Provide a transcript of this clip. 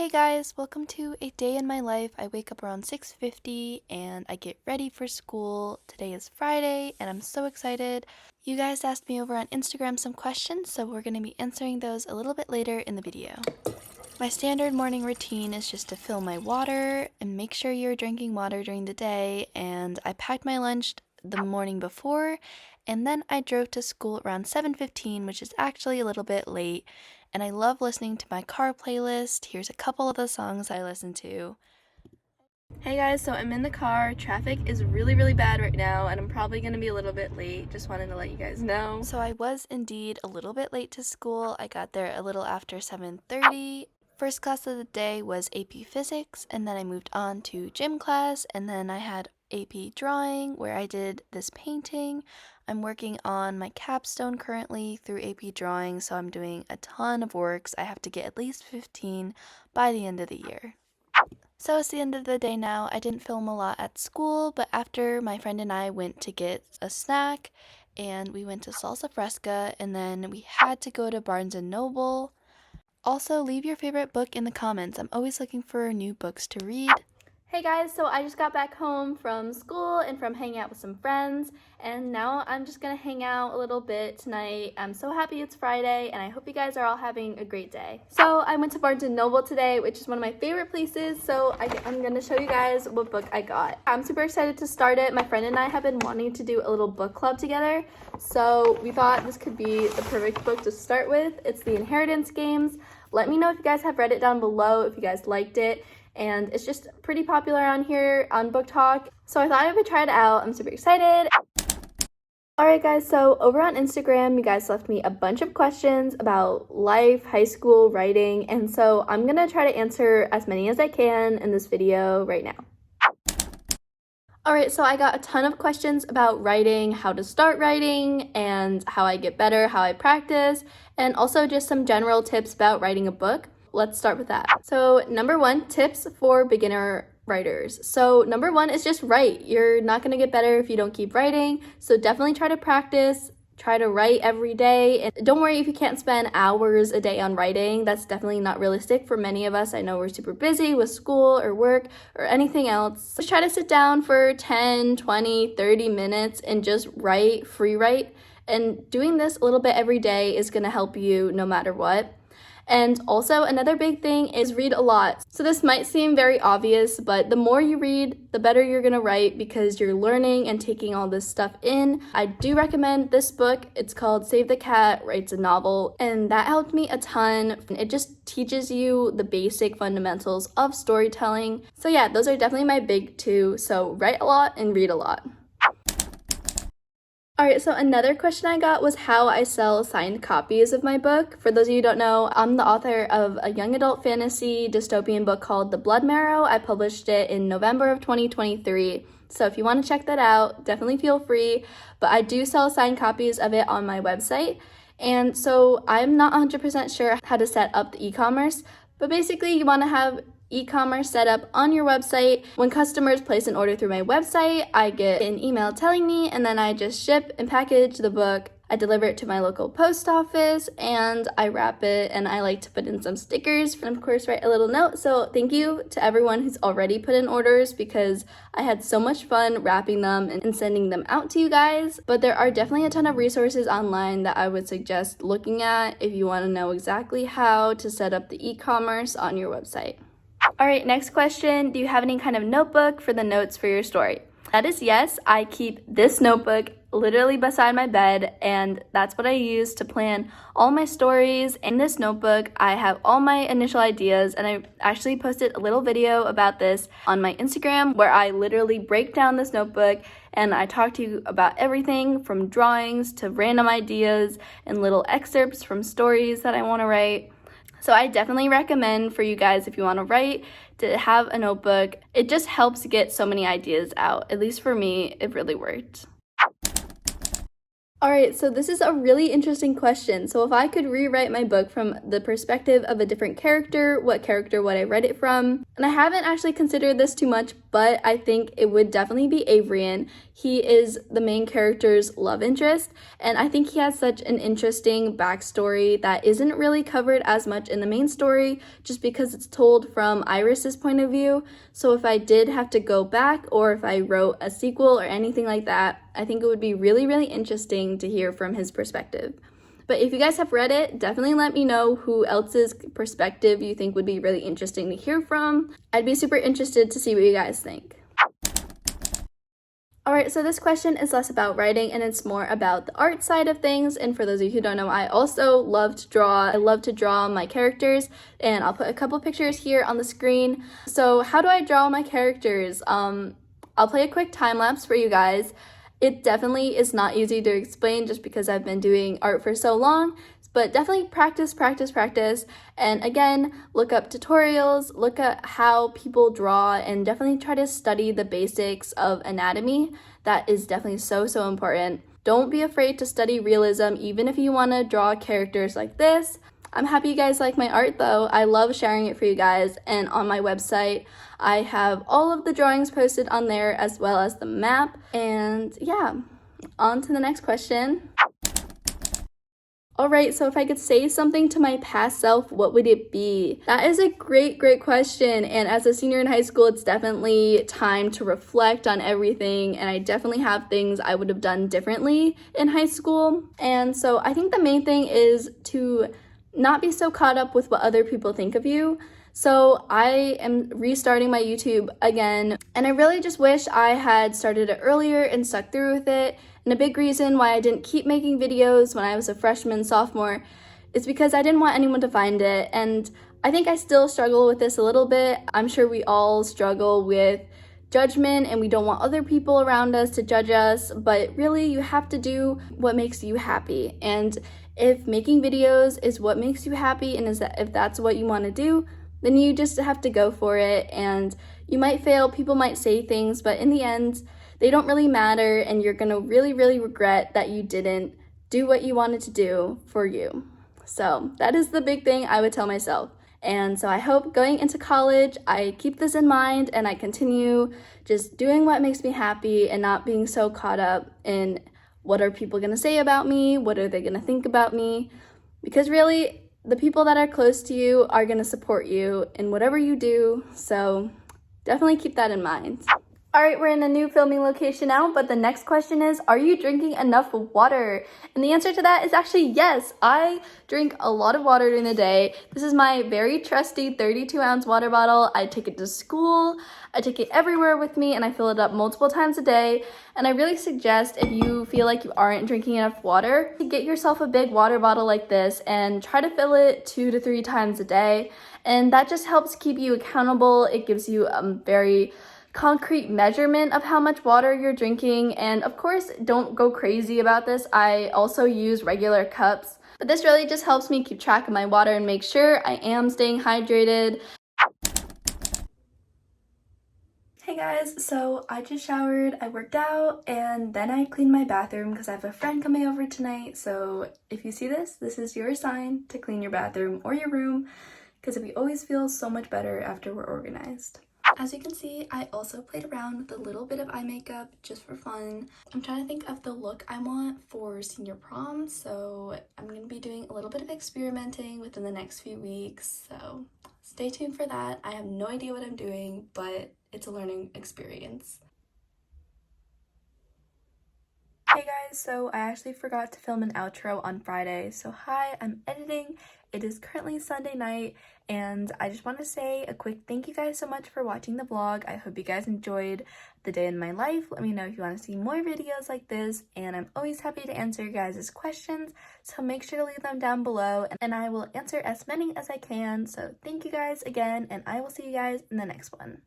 Hey guys, welcome to a day in my life. I wake up around 6:50 and I get ready for school. Today is Friday and I'm so excited. You guys asked me over on Instagram some questions, so we're going to be answering those a little bit later in the video. My standard morning routine is just to fill my water and make sure you're drinking water during the day, and I packed my lunch the morning before and then I drove to school around 7:15, which is actually a little bit late, and I love listening to my car playlist. Here's a couple of the songs I listen to. Hey guys, so I'm in the car. Traffic is really bad right now and I'm probably going to be a little bit late. Just wanted to let you guys know. So I was indeed a little bit late to school. I got there a little after 7:30. First class of the day was AP Physics, and then I moved on to gym class, and then I had AP Drawing where I did this painting. I'm working on my capstone currently through AP Drawing, so I'm doing a ton of works. I have to get at least 15 by the end of the year. So it's the end of the day now. I didn't film a lot at school, but after my friend and I went to get a snack, and we went to Salsa Fresca, and then we had to go to Barnes & Noble. Also, leave your favorite book in the comments. I'm always looking for new books to read. Hey guys, so I just got back home from school and from hanging out with some friends, and now I'm just gonna hang out a little bit tonight. I'm so happy it's Friday, and I hope you guys are all having a great day. So I went to Barnes & Noble today, which is one of my favorite places, so I'm gonna show you guys what book I got. I'm super excited to start it. My friend and I have been wanting to do a little book club together, so we thought this could be the perfect book to start with. It's The Inheritance Games. Let me know if you guys have read it down below, if you guys liked it. And it's just pretty popular on here on Book Talk, so I thought I would try it out. I'm super excited. Alright guys, so over on Instagram, you guys left me a bunch of questions about life, high school, writing, and so I'm gonna try to answer as many as I can in this video right now. Alright, so I got a ton of questions about writing, how to start writing, and how I get better, how I practice, and also just some general tips about writing a book. Let's start with that. So number one, tips for beginner writers. So number one is just write. You're not going to get better if you don't keep writing. So definitely try to practice, try to write every day. And don't worry if you can't spend hours a day on writing. That's definitely not realistic for many of us. I know we're super busy with school or work or anything else. Just try to sit down for 10, 20, 30 minutes and just write, free write. And doing this a little bit every day is going to help you no matter what. And also another big thing is read a lot. So this might seem very obvious, but the more you read, the better you're gonna write because you're learning and taking all this stuff in. I do recommend this book. It's called Save the Cat Writes a Novel, and that helped me a ton. It just teaches you the basic fundamentals of storytelling. So yeah, those are definitely my big two. So write a lot and read a lot. Alright, so another question I got was how I sell signed copies of my book. For those of you who don't know, I'm the author of a young adult fantasy dystopian book called The Blood Marrow. I published it in November of 2023. So if you want to check that out, definitely feel free. But I do sell signed copies of it on my website. And so I'm not 100% sure how to set up the e-commerce, but basically you want to have e-commerce set up on your website. When customers place an order through my website, I get an email telling me, and then I just ship and package the book. I deliver it to my local post office and I wrap it, and I like to put in some stickers and of course write a little note. So thank you to everyone who's already put in orders because I had so much fun wrapping them and sending them out to you guys. But there are definitely a ton of resources online that I would suggest looking at if you want to know exactly how to set up the e-commerce on your website. Alright, next question. Do you have any kind of notebook for the notes for your story? That is yes. I keep this notebook literally beside my bed, and that's what I use to plan all my stories. In this notebook, I have all my initial ideas, and I actually posted a little video about this on my Instagram where I literally break down this notebook and I talk to you about everything from drawings to random ideas and little excerpts from stories that I want to write. So I definitely recommend for you guys, if you want to write, to have a notebook. It just helps get so many ideas out. At least for me, it really worked. All right, so this is a really interesting question. So if I could rewrite my book from the perspective of a different character, what character would I write it from? And I haven't actually considered this too much, but I think it would definitely be Avrian. He is the main character's love interest, and I think he has such an interesting backstory that isn't really covered as much in the main story, just because it's told from Iris's point of view. So if I did have to go back, or if I wrote a sequel or anything like that, I think it would be really, really interesting to hear from his perspective. But if you guys have read it, definitely let me know who else's perspective you think would be really interesting to hear from. I'd be super interested to see what you guys think. Alright, so this question is less about writing and it's more about the art side of things. And for those of you who don't know, I also love to draw. I love to draw my characters, and I'll put a couple pictures here on the screen. So how do I draw my characters? I'll play a quick time lapse for you guys. It definitely is not easy to explain just because I've been doing art for so long, but definitely practice, practice, practice. And again, look up tutorials, look at how people draw, and definitely try to study the basics of anatomy. That is definitely so, so important. Don't be afraid to study realism, even if you want to draw characters like this. I'm happy you guys like my art though. I love sharing it for you guys, and on my website I have all of the drawings posted on there as well as the map. And yeah, on to the next question. Alright, so if I could say something to my past self, what would it be? That is a great, great question, and as a senior in high school, it's definitely time to reflect on everything, and I definitely have things I would have done differently in high school. And so I think the main thing is to not be so caught up with what other people think of you. So I am restarting my YouTube again, and I really just wish I had started it earlier and stuck through with it. And a big reason why I didn't keep making videos when I was a freshman, sophomore, is because I didn't want anyone to find it. And I think I still struggle with this a little bit. I'm sure we all struggle with judgment, and we don't want other people around us to judge us, but really you have to do what makes you happy. And if making videos is what makes you happy, and if that's what you want to do, then you just have to go for it. And you might fail, people might say things, but in the end, they don't really matter, and you're gonna really, really regret that you didn't do what you wanted to do for you. So that is the big thing I would tell myself. And so I hope going into college, I keep this in mind and I continue just doing what makes me happy and not being so caught up in what are people gonna say about me, what are they gonna think about me, because really, the people that are close to you are gonna support you in whatever you do, so definitely keep that in mind. All right, we're in a new filming location now, but the next question is, are you drinking enough water? And the answer to that is actually yes. I drink a lot of water during the day. This is my very trusty 32-ounce water bottle. I take it to school, I take it everywhere with me, and I fill it up multiple times a day. And I really suggest, if you feel like you aren't drinking enough water, to get yourself a big water bottle like this and try to fill it 2 to 3 times a day. And that just helps keep you accountable. It gives you very concrete measurement of how much water you're drinking. And of course, don't go crazy about this. I also use regular cups, but this really just helps me keep track of my water and make sure I am staying hydrated. Hey guys, so I just showered, I worked out, and then I cleaned my bathroom because I have a friend coming over tonight. So if you see this, this is your sign to clean your bathroom or your room, because we always feel so much better after we're organized. As you can see, I also played around with a little bit of eye makeup just for fun. I'm trying to think of the look I want for senior prom, so I'm going to be doing a little bit of experimenting within the next few weeks, so stay tuned for that. I have no idea what I'm doing, but it's a learning experience. Hey guys, so I actually forgot to film an outro on Friday. So hi, I'm editing. It is currently Sunday night, and I just want to say a quick thank you guys so much for watching the vlog. I hope you guys enjoyed the day in my life. Let me know if you want to see more videos like this, and I'm always happy to answer your guys' questions, so make sure to leave them down below, and I will answer as many as I can. So thank you guys again, and I will see you guys in the next one.